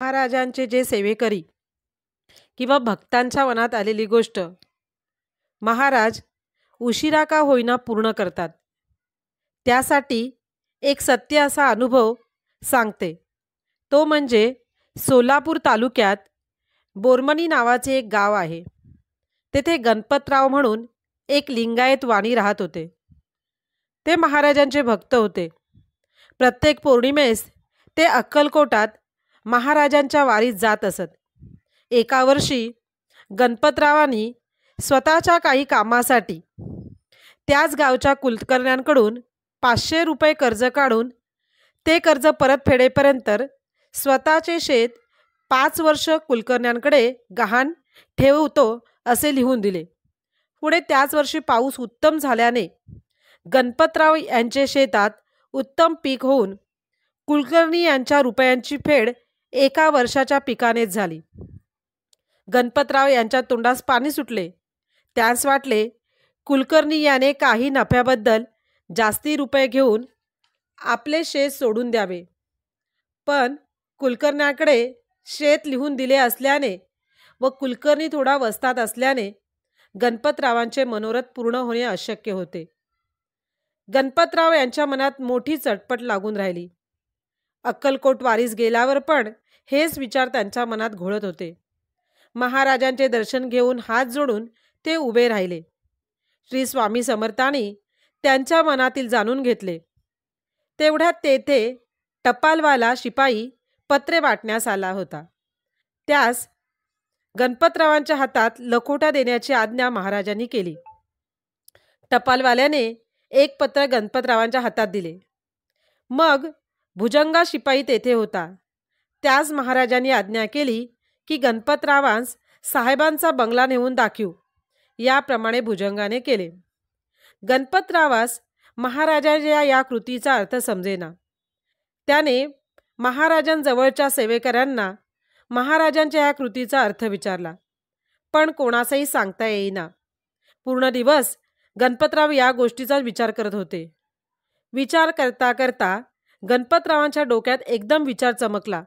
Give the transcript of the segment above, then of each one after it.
महाराजांचे जे सेवेकरी किंवा भक्तांच्या मनात आलेली गोष्ट महाराज उशिरा का होईना पूर्ण करतात. त्यासाठी एक सत्य असा अनुभव सांगते. तो म्हणजे सोलापूर तालुक्यात बोरमणी नावाचे एक गाव आहे. तेथे गणपतराव म्हणून एक लिंगायत वाणी राहत होते. ते महाराजांचे भक्त होते. प्रत्येक पौर्णिमेस ते अक्कलकोटात महाराजांच्या वारीत जात असत. एका वर्षी गणपतरावांनी स्वतःच्या काही कामासाठी त्याच गावच्या कुलकर्ण्यांकडून 500 रुपये कर्ज काढून ते कर्ज परत फेडेपर्यंत स्वतःचे शेत 5 वर्ष कुलकर्ण्यांकडे गहाण ठेवतो असे लिहून दिले. पुढे त्याच वर्षी पाऊस उत्तम झाल्याने गणपतराव यांचे शेतात उत्तम पीक होऊन कुलकर्णी यांच्या रुपयांची फेड एका वर्षाच्या पिकानेच झाली. गणपतराव यांच्या तोंडास पाणी सुटले. त्यास वाटले कुलकर्णी याने काही नफ्याबद्दल जास्ती रुपये घेऊन आपले शेत सोडून द्यावे. पण कुलकर्ण्याकडे शेत लिहून दिले असल्याने व कुलकर्णी थोडा वस्तात असल्याने गणपतरावांचे मनोरथ पूर्ण होणे अशक्य होते. गणपतराव यांच्या मनात मोठी चटपट लागून राहिली. अक्कलकोट वारीस गेल्यावर पण हेच विचार त्यांच्या मनात घोळत होते. महाराजांचे दर्शन घेऊन हात जोडून ते उभे राहिले. श्री स्वामी समर्थांनी त्यांच्या मनातील जाणून घेतले. तेवढ्यात तेथे टपालवाला शिपाई पत्रे वाटण्यास आला होता. त्यास गणपतरावांच्या हातात लखोटा देण्याची आज्ञा महाराजांनी केली. टपालवाल्याने एक पत्र गणपतरावांच्या हातात दिले. मग भुजंगा शिपाई तेथे होता. त्यास महाराजांनी आज्ञा केली की गणपतरावांस साहेबांचा बंगला नेऊन दाखवू. याप्रमाणे भुजंगाने केले. गणपतरावास महाराजांच्या या कृतीचा अर्थ समजेना. त्याने महाराजांजवळच्या सेवेकऱ्यांना महाराजांच्या या कृतीचा अर्थ विचारला, पण कोणासही सांगता येईना. पूर्ण दिवस गणपतराव या गोष्टीचा विचार करत होते. विचार करता करता गणपतरावांच्या डोक्यात एकदम विचार चमकला.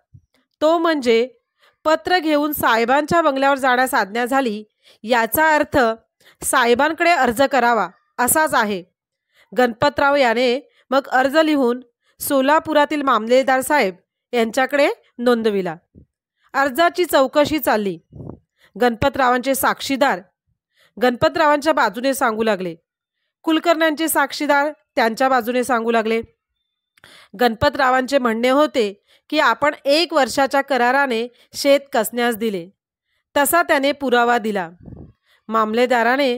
तो म्हणजे पत्र घेऊन साहेबांच्या बंगल्यावर जाण्यास आज्ञा झाली याचा अर्थ साहेबांकडे अर्ज करावा असाच आहे. गणपतराव याने मग अर्ज लिहून सोलापुरातील मामलेदार साहेब यांच्याकडे नोंदविला. अर्जाची चौकशी चालली. गणपतरावांचे साक्षीदार गणपतरावांच्या बाजूने सांगू लागले. कुलकर्ण्यांचे साक्षीदार त्यांच्या बाजूने सांगू लागले. गणपतरावांचे म्हणणे होते की आपण 1 वर्षाच्या कराराने शेत कसण्यास दिले. तसा त्याने पुरावा दिला. मामलेदाराने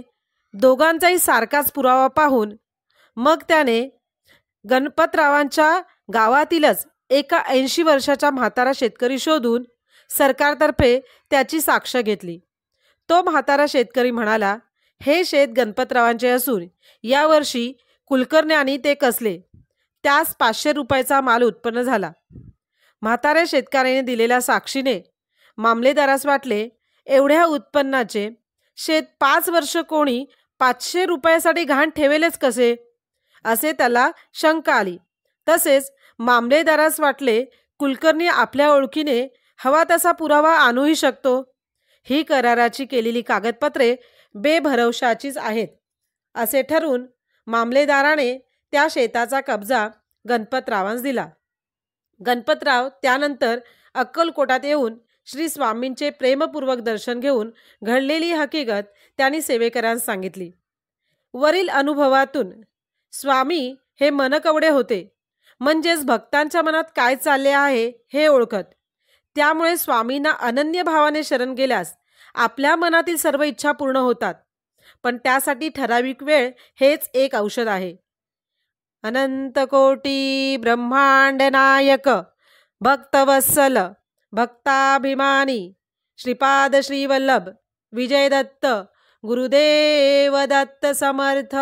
दोघांचाही सारखाच पुरावा पाहून मग त्याने गणपतरावांच्या गावातीलच एका 80 वर्षाचा म्हातारा शेतकरी शोधून सरकारतर्फे त्याची साक्ष घेतली. तो म्हातारा शेतकरी म्हणाला, हे शेत गणपतरावांचे असून यावर्षी कुलकर्ण्यांनी ते कसले. त्यास 500 रुपयाचा माल उत्पन्न झाला. म्हाताऱ्या शेतकऱ्याने दिलेल्या साक्षीने मामलेदारास वाटले, एवढ्या उत्पन्नाचे शेत 5 वर्ष कोणी 500 रुपयासाठी घाण ठेवेलच कसे, असे त्याला शंका आली. तसेच मामलेदारास वाटले, कुलकर्णी आपल्या ओळखीने हवा तसा पुरावा आणूही शकतो. ही कराराची केलेली कागदपत्रे बेभरवशाचीच आहेत असे ठरवून मामलेदाराने त्या शेताचा कब्जा गणपतरावांस दिला. गणपतराव त्यानंतर अक्कलकोटात येऊन श्री स्वामींचे प्रेमपूर्वक दर्शन घेऊन घडलेली हकीकत त्यांनी सेवेकरांस सांगितली. वरील अनुभवातून स्वामी हे मनकवडे होते, म्हणजेच भक्तांच्या मनात काय चालले आहे हे ओळखत. त्यामुळे स्वामींना अनन्य भावाने शरण गेल्यास आपल्या मनातील सर्व इच्छा पूर्ण होतात. पण त्यासाठी ठराविक वेळ हेच एक औषध आहे. अनंत कोटी ब्रह्मांड नायक भक्तवत्सल भक्ताभिमानी श्रीपाद श्रीवल्लभ विजय दत्त गुरुदेव दत्त समर्थ.